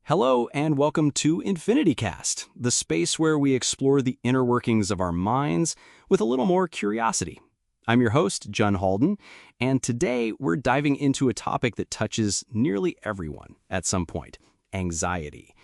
Hello and welcome to InfinityCast, the space where we explore the inner workings of our minds with a little more curiosity. I'm your host, John Halden, and today we're diving into a topic that touches nearly everyone at some point, anxiety.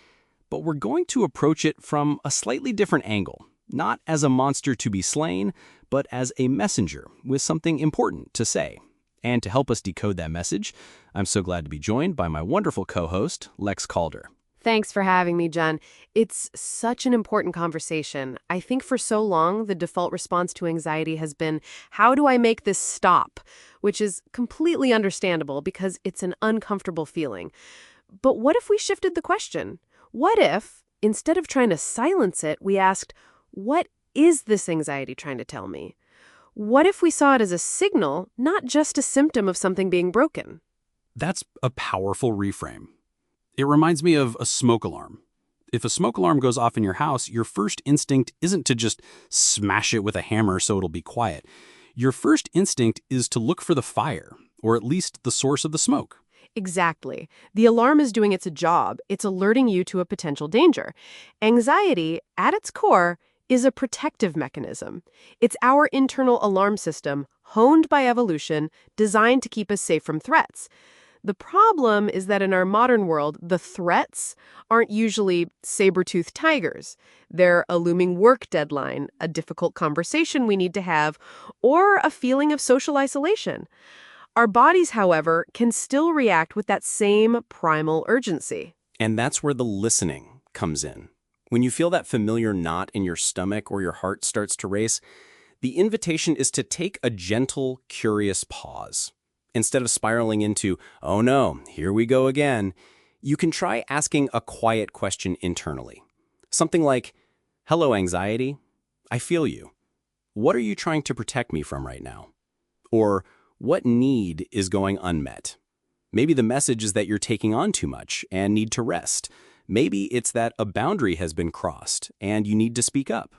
But we're going to approach it from a slightly different angle, not as a monster to be slain, but as a messenger with something important to say. And to help us decode that message, I'm so glad to be joined by my wonderful co-host, Lex Calder. Thanks for having me, Jen. It's such an important conversation. I think for so long, the default response to anxiety has been, how do I make this stop? Which is completely understandable because it's an uncomfortable feeling. But what if we shifted the question? What if, instead of trying to silence it, we asked, what is this anxiety trying to tell me? What if we saw it as a signal, not just a symptom of something being broken? That's a powerful reframe. It reminds me of a smoke alarm. If a smoke alarm goes off in your house, your first instinct isn't to just smash it with a hammer so it'll be quiet. Your first instinct is to look for the fire, or at least the source of the smoke. Exactly. The alarm is doing its job. It's alerting you to a potential danger. Anxiety, at its core, is a protective mechanism. It's our internal alarm system, honed by evolution, designed to keep us safe from threats. The problem is that in our modern world, the threats aren't usually saber-toothed tigers. They're a looming work deadline, a difficult conversation we need to have, or a feeling of social isolation. Our bodies, however, can still react with that same primal urgency. And that's where the listening comes in. When you feel that familiar knot in your stomach or your heart starts to race, the invitation is to take a gentle, curious pause. Instead of spiraling into, oh no, here we go again, you can try asking a quiet question internally. Something like, hello, anxiety. I feel you. What are you trying to protect me from right now? Or, what need is going unmet? Maybe the message is that you're taking on too much and need to rest. Maybe it's that a boundary has been crossed and you need to speak up.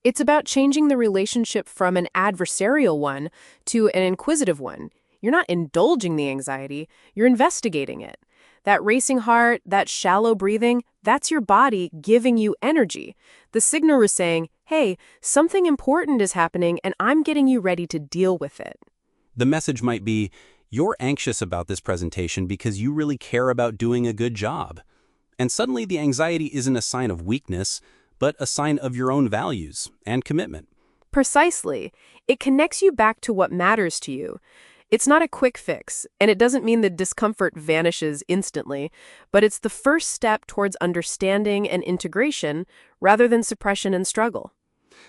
It's about changing the relationship from an adversarial one to an inquisitive one. You're not indulging the anxiety, you're investigating it. That racing heart, that shallow breathing, that's your body giving you energy. The signal is saying, hey, something important is happening and I'm getting you ready to deal with it. The message might be, you're anxious about this presentation because you really care about doing a good job. And suddenly the anxiety isn't a sign of weakness, but a sign of your own values and commitment. Precisely. It connects you back to what matters to you. It's not a quick fix, and it doesn't mean the discomfort vanishes instantly, but it's the first step towards understanding and integration rather than suppression and struggle.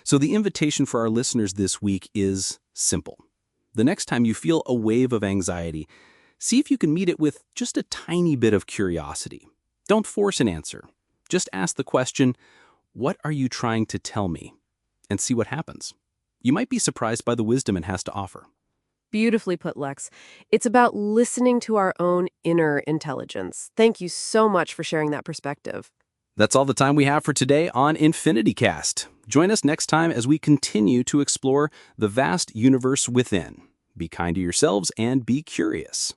So the invitation for our listeners this week is simple. The next time you feel a wave of anxiety, see if you can meet it with just a tiny bit of curiosity. Don't force an answer. Just ask the question, what are you trying to tell me? And see what happens. You might be surprised by the wisdom it has to offer. Beautifully put, Lex. It's about listening to our own inner intelligence. Thank you so much for sharing that perspective. That's all the time we have for today on InfinityCast. Join us next time as we continue to explore the vast universe within. Be kind to yourselves and be curious.